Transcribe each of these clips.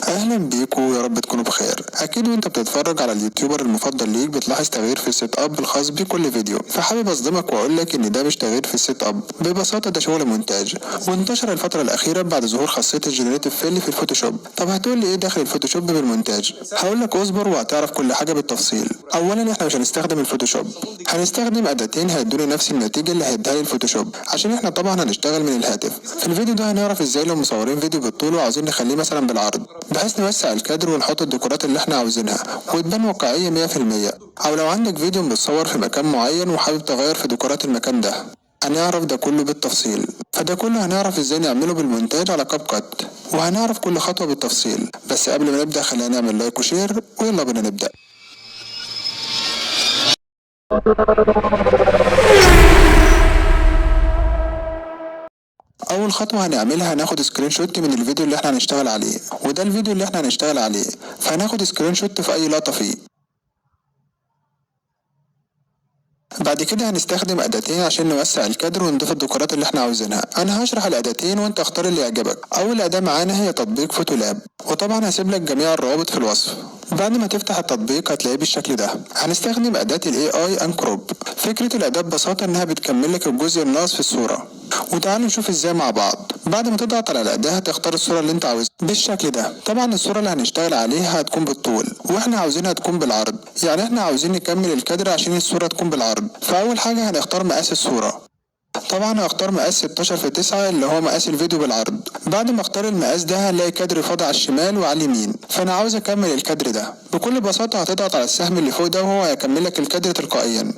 اهلا بيكم، يا رب تكونوا بخير. اكيد وانت بتتفرج على اليوتيوبر المفضل ليك بتلاحظ تغيير في السيت اب الخاص بكل فيديو، فحابب اصدمك واقول لك ان ده مش تغيير في السيت اب، ببساطه ده شغل مونتاج وانتشر الفتره الاخيره بعد ظهور خاصيه الجنريتيف فيل في الفوتوشوب. طب هتقول لي ايه دخل الفوتوشوب بالمونتاج؟ هقول لك اصبر وهتعرف كل حاجه بالتفصيل. اولا احنا مش هنستخدم الفوتوشوب، هنستخدم اداتين هيدوني نفس النتيجه اللي هيديها لي الفوتوشوب، عشان احنا طبعا هنشتغل من الهاتف. في الفيديو ده هنعرف ازاي لو مصورين فيديو بالطول وعاوزين نخليه مثلا بالعرض، بحيث نوسع الكادر ونحط الديكورات اللي احنا عاوزينها وتبان واقعية 100%. او لو عندك فيديو متصور في مكان معين وحابب تغير في ديكورات المكان ده، هنعرف ده كله بالتفصيل. فده كله هنعرف ازاي نعمله بالمونتاج على كاب كات، وهنعرف كل خطوة بالتفصيل. بس قبل ما نبدأ خلينا نعمل لايك وشير، ويلا بينا نبدأ. اول خطوه هنعملها هناخد سكرين شوت من الفيديو اللي احنا هنشتغل عليه، وده الفيديو اللي احنا هنشتغل عليه، فهناخد سكرين شوت في اي لقطه فيه. بعد كده هنستخدم اداتين عشان نوسع الكادر ونضيف الديكورات اللي احنا عاوزينها. انا هشرح الاداتين وانت اختار اللي يعجبك. اول اداه معانا هي تطبيق فوتولاب، وطبعا هسيب لك جميع الروابط في الوصف. بعد ما تفتح التطبيق هتلاقيه بالشكل ده. هنستخدم اداه الاي اي انكروب. فكره الاداه ببساطه انها بتكمل لك الجزء الناقص في الصوره، وتعالوا نشوف ازاي مع بعض. بعد ما تضغط على الاداه هتختار الصوره اللي انت عاوزها بالشكل ده. طبعا الصوره اللي هنشتغل عليها هتكون بالطول، واحنا عاوزينها تكون بالعرض، يعني احنا عاوزين نكمل الكادر عشان الصوره تكون بالعرض. فاول حاجه هنختار مقاس الصوره. طبعا هختار مقاس 16 في 9 اللي هو مقاس الفيديو بالعرض. بعد ما اختار المقاس ده هنلاقي كادر فاضي على الشمال وعلى اليمين، فانا عاوز اكمل الكادر ده. بكل بساطه هتضغط على السهم اللي فوق ده وهو هيكمل لك الكادر تلقائيا.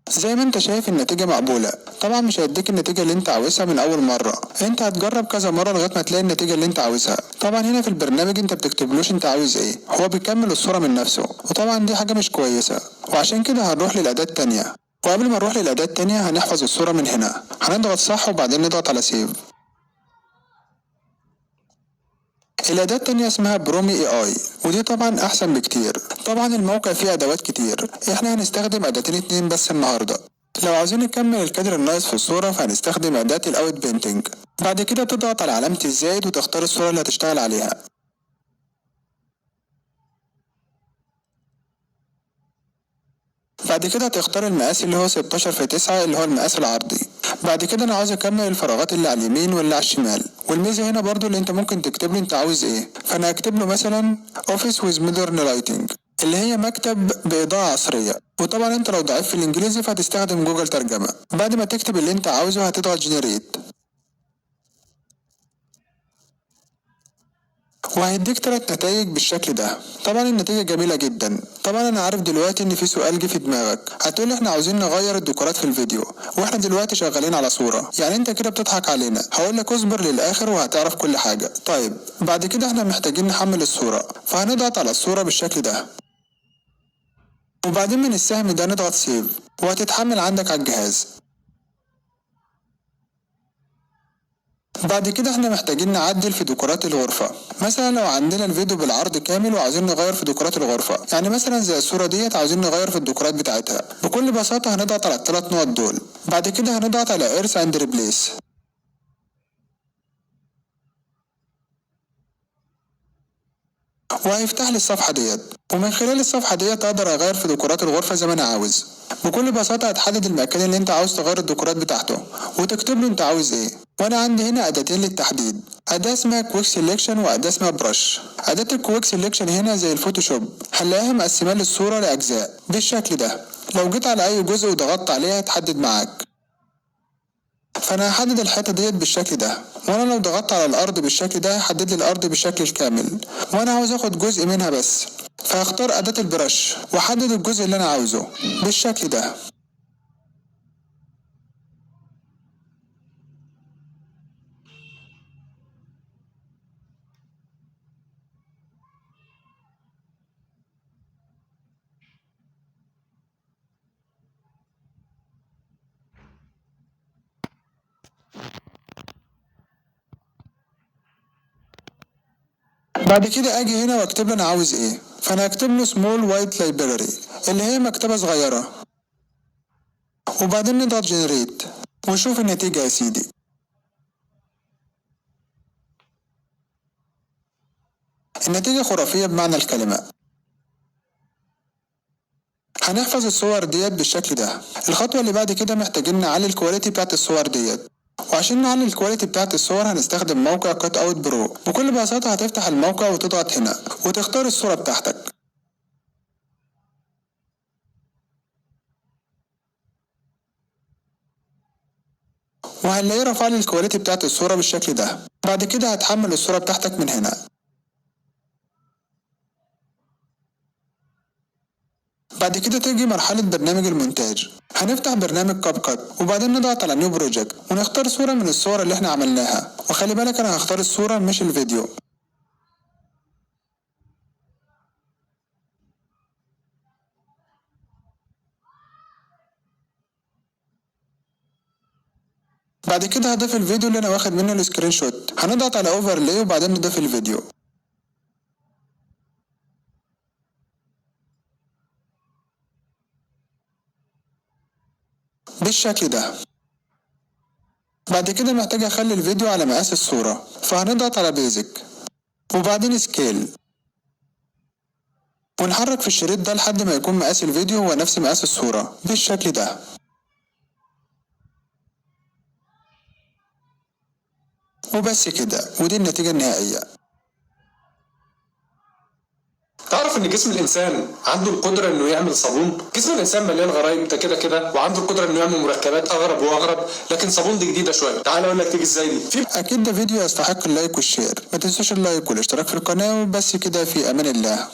زي ما انت شايف النتيجة مقبولة. طبعا مش هيديك النتيجة اللي انت عاوزها من اول مرة، انت هتجرب كذا مرة لغاية ما تلاقي النتيجة اللي انت عاوزها. طبعا هنا في البرنامج انت بتكتبلوش انت عاوز ايه، هو بيكمل الصورة من نفسه، وطبعا دي حاجة مش كويسة، وعشان كده هنروح للأداة التانية. وقبل ما نروح للأداة التانية هنحفظ الصورة من هنا، هنضغط صح وبعدين نضغط على سيف. الأداة التانية اسمها برومي اي اي، ودي طبعا أحسن بكتير. طبعا الموقع فيه أدوات كتير، احنا هنستخدم أداتين اتنين بس النهاردة. لو عاوزين نكمل الكادر الناقص في الصورة فهنستخدم أداة الأوت بينتنج. بعد كده تضغط على علامة الزائد وتختار الصورة اللي هتشتغل عليها. بعد كده هتختار المقاس اللي هو 16 في 9 اللي هو المقاس العرضي. بعد كده انا عاوز اكمل الفراغات اللي على اليمين واللي على الشمال. والميزه هنا برضو اللي انت ممكن تكتب له انت عاوز ايه، فانا هكتب له مثلا اوفيس ويز مودرن لايتنج، اللي هي مكتب باضاءه عصريه. وطبعا انت لو ضعيف في الانجليزي فهتستخدم جوجل ترجمه. بعد ما تكتب اللي انت عاوزه هتضغط جنريت، وهيديك 3 نتائج بالشكل ده. طبعا النتيجة جميلة جدا. طبعا انا عارف دلوقتي ان في سؤال جه في دماغك، هتقول احنا عاوزين نغير الديكورات في الفيديو واحنا دلوقتي شغالين على صورة، يعني انت كده بتضحك علينا. هقول لك اصبر للاخر وهتعرف كل حاجة. طيب بعد كده احنا محتاجين نحمل الصورة، فهنضغط على الصورة بالشكل ده، وبعدين من السهم ده نضغط سيف، وهتتحمل عندك على الجهاز. بعد كده احنا محتاجين نعدل في ديكورات الغرفة. مثلا لو عندنا الفيديو بالعرض كامل وعاوزين نغير في ديكورات الغرفة، يعني مثلا زي الصورة ديت عاوزين نغير في الديكورات بتاعتها، بكل بساطة هنضغط على ال3 نقط دول. بعد كده هنضغط على ايرث اند ريبليس، وهيفتح لي الصفحة ديت. ومن خلال الصفحة ديت اقدر اغير في ديكورات الغرفة زي ما انا عاوز. بكل بساطة هتحدد المكان اللي انت عاوز تغير الديكورات بتاعته، وتكتب له انت عاوز ايه. وانا عندي هنا اداتين للتحديد، اداة اسمها كويك سيلكشن واداة اسمها برش. اداة الكويك سيلكشن هنا زي الفوتوشوب، هنلاقيها مقسمة للصورة لاجزاء بالشكل ده. لو جيت على اي جزء وضغطت عليها هتحدد معاك، فانا هحدد الحته ديت بالشكل ده. وانا لو ضغطت على الارض بالشكل ده هيحدد لي الارض بالشكل الكامل، وانا عاوز اخد جزء منها بس، فهختار اداه البرش واحدد الجزء اللي انا عاوزه بالشكل ده. بعد كده اجي هنا واكتب له انا عاوز ايه، فانا هكتب له سمول وايت لايبراري اللي هي مكتبه صغيره، وبعدين نضغط جنريت ونشوف النتيجه يا سيدي. النتيجة خرافية بمعنى الكلمة. هنحفظ الصور ديت بالشكل ده. الخطوة اللي بعد كده محتاجين نعلي الكواليتي بتاعت الصور ديت، وعشان نعلي الكواليتي بتاعت الصور هنستخدم موقع كات اوت برو. بكل بساطة هتفتح الموقع وتضغط هنا وتختار الصورة بتاعتك، وهنلاقيه رفع لي الكواليتي بتاعت الصورة بالشكل ده. بعد كده هتحمل الصورة بتاعتك من هنا. بعد كده تيجي مرحلة برنامج المونتاج. هنفتح برنامج كاب كات وبعدين نضغط على نيو بروجكت ونختار صورة من الصور اللي احنا عملناها، وخلي بالك انا هختار الصورة مش الفيديو. بعد كده هضيف الفيديو اللي انا واخد منه السكرين شوت. هنضغط على اوفرلاي وبعدين نضيف الفيديو بالشكل ده. بعد كده محتاج اخلي الفيديو على مقاس الصورة، فهنضغط على بيزك وبعدين سكيل، ونحرك في الشريط ده لحد ما يكون مقاس الفيديو هو نفس مقاس الصورة بالشكل ده. وبس كده، ودي النتيجة النهائية. تعرف ان جسم الانسان عنده القدره انه يعمل صابون؟ جسم الانسان مليان غرايب ده كده كده، وعنده القدره انه يعمل مركبات اغرب واغرب، لكن صابون دي جديده شويه. تعال اقول لك تيجي ازاي دي. اكيد ده فيديو يستحق اللايك والشير، ما تنسوش اللايك والاشتراك في القناة. وبس كده، في امان الله.